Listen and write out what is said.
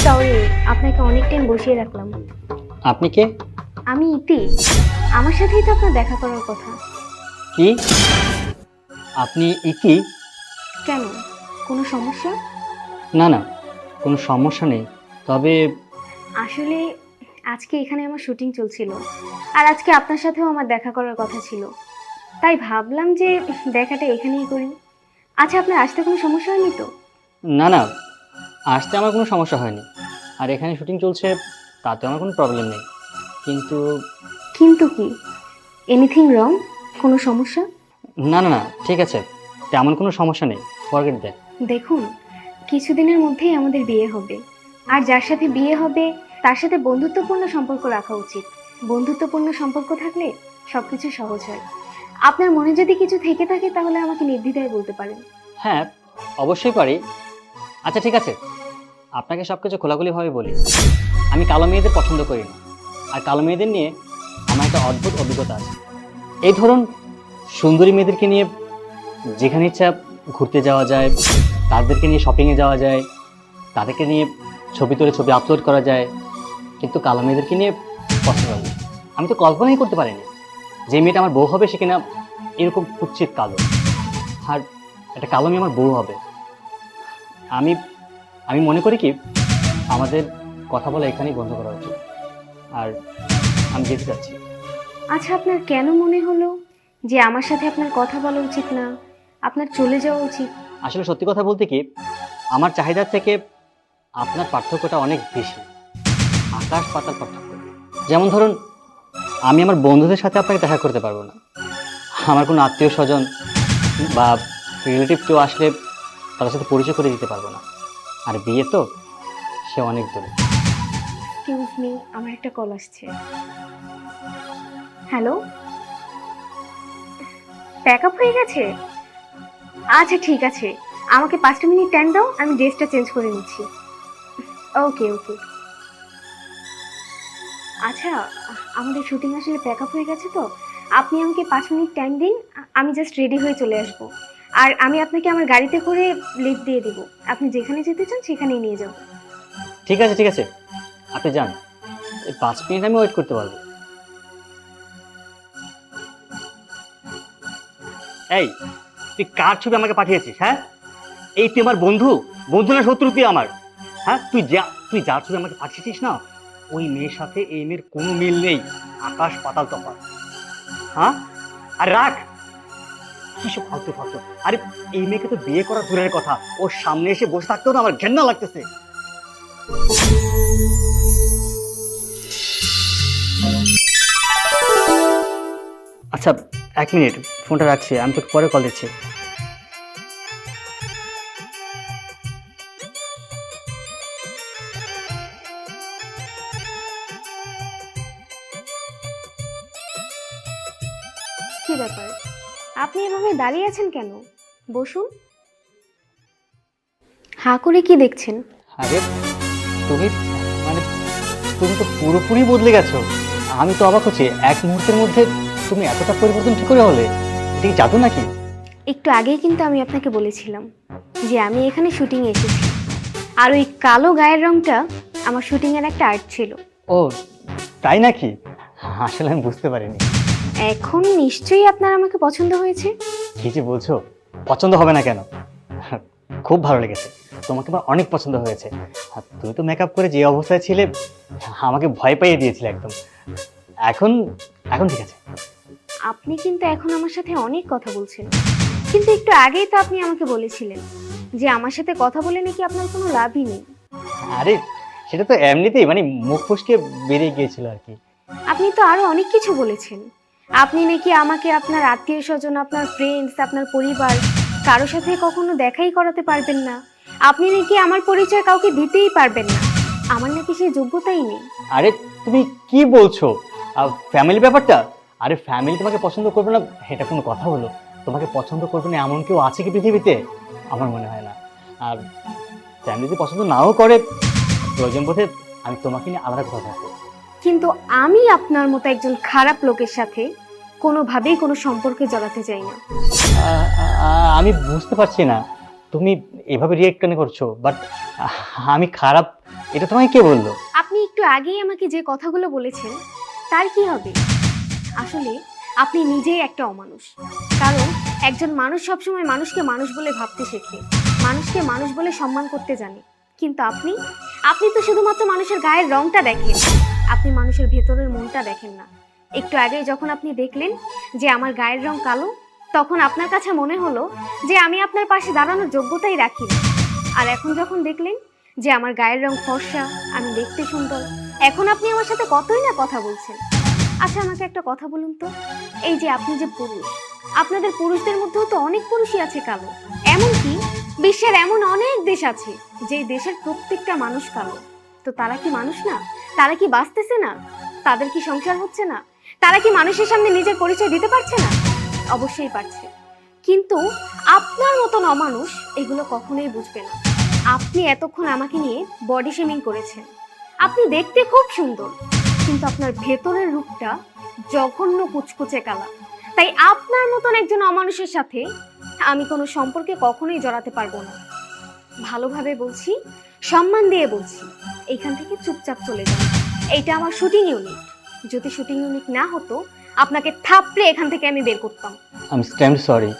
Sorry, আপনাকে অনেক time বসিয়ে রাখলাম। আপনি কে? আমি ইতি। আমার সাথেই তো আপনার দেখা করার কথা। কি? আপনি ইতি? কেন, কোনো সমস্যা? না না, কোনো সমস্যা নেই, তবে আসলে আজকে এখানে আমার শুটিং চলছিল, আর আজকে আপনার সাথেও আমার দেখা করার কথা ছিল, তাই ভাবলাম যে দেখাটা এখানেই করি। আচ্ছা, আপনার আসতে কোনো সমস্যা হয়নি তো? না না, আসতে আমার কোনো সমস্যা হয়নি, আর এখানে শুটিং চলছে তাতে আমার কোনো প্রবলেম নেই। কিন্তু কিন্তু কি, এনিথিং রং? কোনো সমস্যা? না না না, ঠিক আছে, তেমন কোনো সমস্যা নেই, ফরগেট দ্যাট। দেখুন, কিছুদিনের মধ্যেই আমাদের বিয়ে হবে, আর যার সাথে বিয়ে হবে তার সাথে বন্ধুত্বপূর্ণ সম্পর্ক রাখা উচিত। বন্ধুত্বপূর্ণ সম্পর্ক থাকলে সবকিছু সহজ হয়। আপনার মনে যদি কিছু থেকে থাকে তাহলে আমাকে নির্দ্বিধায় বলতে পারেন। হ্যাঁ, অবশ্যই পারি। আচ্ছা ঠিক আছে, আপনাকে সব কিছু খোলাখুলিভাবে বলি। আমি কালো মেয়েদের পছন্দ করি না, আর কালো মেয়েদের নিয়ে আমার একটা অদ্ভুত অভিজ্ঞতা আছে। এই ধরুন, সুন্দরী মেয়েদেরকে নিয়ে যেখানে ইচ্ছা ঘুরতে যাওয়া যায়, তাদেরকে নিয়ে শপিংয়ে যাওয়া যায়, তাদেরকে নিয়ে ছবি তুলে ছবি আপলোড করা যায়, কিন্তু কালো মেয়েদেরকে নিয়ে পসিবল না। আমি তো কল্পনাই করতে পারিনি যে মেয়েটা আমার বউ হবে সে কিনা এরকম কুৎসিত কালো, আর একটা কালো মেয়ে আমার বউ হবে। আমি আমি মনে করি কি আমাদের কথা বলা এখানেই বন্ধ করা উচিত, আর আমি যেতে চাচ্ছি। আচ্ছা, আপনার কেন মনে হলো যে আমার সাথে আপনার কথা বলা উচিত না, আপনার চলে যাওয়া উচিত? আসলে সত্যি কথা বলতে কি, আমার চাহিদার থেকে আপনার পার্থক্যটা অনেক বেশি, আকাশ পাতাল পার্থক্য। যেমন ধরুন, আমি আমার বন্ধুদের সাথে আপনাকে দেখা করতে পারবো না, আমার কোনো আত্মীয় স্বজন বা রিলেটিভ কেউ আসলে তাদের সাথে পরিচয় করে দিতে পারবো না, আর বিয়ে তো সে অনেক দূরে। এক্সকিউজ মি, আমার একটা কল আসছে। হ্যালো, প্যাক আপ হয়ে গেছে? আচ্ছা ঠিক আছে, আমাকে 5টা মিনিট টাইম দাও, আমি ড্রেসটা চেঞ্জ করে নিচ্ছি। ওকে ওকে। আচ্ছা, আমাদের শুটিং আসলে প্যাক আপ হয়ে গেছে, তো আপনি আমাকে 5 মিনিট টাইম দিন, আমি জাস্ট রেডি হয়ে চলে আসব। আর আমি আপনাকে আমার গাড়িতে করে লিফট দিয়ে দিব, আপনি যেখানে যেতে চান সেখানেই নিয়ে যাব। ঠিক আছে ঠিক আছে, আপনি যান, এই 5 মিনিট আমি ওয়েট করতে পারবো। এই, তুই কার ছবি আমাকে পাঠিয়েছিস? হ্যাঁ, এই তুই আমার বন্ধু, বন্ধু না শত্রু তুই আমার? হ্যাঁ, তুই যার ছবি আমাকে পাঠিয়েছিস না, ওই মেয়ের সাথে এই মেয়ের কোনো মিল নেই, আকাশ পাতাল তফাৎ। হ্যাঁ, আর রাখ, কি সব ফালতু ফালতু। আরে, এই মেয়েকে তো বিয়ে করা দূরের কথা, ওর সামনে এসে বসে থাকতেও না আমার ঘেন্না লাগতেছে। আচ্ছা, 1 মিনিট, ফোনটা রাখছি, আমি তোকে পরে কল দিচ্ছি। কি ব্যাপার, আপনি এভাবে দাঁড়িয়ে আছেন কেন? বসুন। হাঁ করে কি দেখছেন? আরে, তুমি মানে তুমি তো পুরোপুরি বদলে গেছো। আমি তো অবাক হচ্ছি, এক মুহূর্তের মধ্যে তুমি এতটা পরিবর্তন কি করে হলে? এটা কি জাদু নাকি? একটু আগেই কিন্তু আমি আপনাকে বলেছিলাম যে আমি এখানে শুটিংয়ে এসেছি, আর ওই কালো গায়ের রংটা আমার শুটিংয়ের একটা আর্ট ছিল। ও, তাই নাকি? আসলে আমি বুঝতে পারিনি। এখন নিশ্চয়ই আপনার আমাকে পছন্দ হয়েছে। কি যে বলছো, পছন্দ হবে না কেন? খুব ভালো লেগেছে, তোমাকে আমার অনেক পছন্দ হয়েছে। আর তুমি তো মেকআপ করে যে অবস্থায় ছিলে আমাকে ভয় পাইয়ে দিয়েছিলে একদম। এখন এখন ঠিক আছে। আপনি কিন্তু এখন আমার সাথে অনেক কথা বলছেন, কিন্তু একটু আগেই তো আপনি আমাকে বলেছিলেন যে আমার সাথে কথা বলে নাকি আপনার কোনো লাভই নেই। আরে, সেটা তো এমনিতেই মানে মুখ ফসকে বেরিয়ে গিয়েছিল আর কি। আপনি তো আরো অনেক কিছু বলেছেন। আপনি নাকি আমাকে আপনার আত্মীয় স্বজন, আপনার ফ্রেন্ডস, আপনার পরিবার কারো সাথে কখনো দেখাই করাতে পারবেন না। আপনি নাকি আমার পরিচয় কাউকে দিতেই পারবেন না। আমার নাকি সেই যোগ্যতাই নেই। আরে, তুমি কি বলছো? ফ্যামিলি ব্যাপারটা, আরে ফ্যামিলি তোমাকে পছন্দ করবে না এটা কোনো কথা হলো? তোমাকে পছন্দ করবে না এমন কেউ আছে কি পৃথিবীতে? আমার মনে হয় না। আর ফ্যামিলি যদি পছন্দ নাও করে, প্রয়োজন বোধে আমি তোমাকে নিয়ে আলাদা কথা থাকবো। কিন্তু আমি আপনার মতো একজন খারাপ লোকের সাথে কোনোভাবেই কোনো সম্পর্কে জড়াতে চাই না। আমি বুঝতে পারছি না, তুমি এভাবে রিয়েক্ট কেন করছো? বাট আমি খারাপ এটা তোমায় কে বললো? আপনি একটু আগেই আমাকে যে কথাগুলো বলেছেন তার কি হবে? আসলে আপনি নিজেই একটা অমানুষ। কারণ একজন মানুষ সবসময় মানুষকে মানুষ বলে ভাবতে শেখে, মানুষকে মানুষ বলে সম্মান করতে জানে। কিন্তু আপনি আপনি তো শুধুমাত্র মানুষের গায়ের রংটা দেখেন, আপনি মানুষের ভেতরের মনটা দেখেন না। একটু আগেই যখন আপনি দেখলেন যে আমার গায়ের রং কালো, তখন আপনার কাছে মনে হলো যে আমি আপনার পাশে দাঁড়ানোর যোগ্যতাই রাখি না। আর এখন যখন দেখলেন যে আমার গায়ের রং ফর্সা, আমি দেখতে সুন্দর, এখন আপনি আমার সাথে কতই না কথা বলছেন। আচ্ছা আমাকে একটা কথা বলুন তো, এই যে আপনি যে পুরুষ, আপনাদের পুরুষদের মধ্যেও তো অনেক পুরুষই আছে কালো। এমনকি বিশ্বের এমন অনেক দেশ আছে যে দেশের প্রত্যেকটা মানুষ কালো। তো তারা কি মানুষ না? তারা কি বাঁচতেছে না? তাদের কি সংসার হচ্ছে না? তারা কি মানুষের সামনে নিজের পরিচয় দিতে পারছে না? অবশ্যই পারছে। কিন্তু আপনার মতন অমানুষ এগুলো কখনোই বুঝবে না। আপনি এতক্ষণ আমাকে নিয়ে বডি শেমিং করেছেন। আপনি দেখতে খুব সুন্দর, কিন্তু আপনার ভেতরের রূপটা জঘন্য কুচকুচে কালা। তাই আপনার মতন একজন অমানুষের সাথে আমি কোনো সম্পর্কে কখনোই জড়াতে পারবো না। ভালোভাবে বলছি, সম্মান দিয়ে বলছি, এইখান থেকে চুপচাপ চলে যান। এইটা আমার শুটিং ইউনিট। যদি শুটিং ইউনিট না হতো, আপনাকে থাপড়ে এখান থেকে আমি বের করতাম। আমি এক্সট্রিমলি সরি।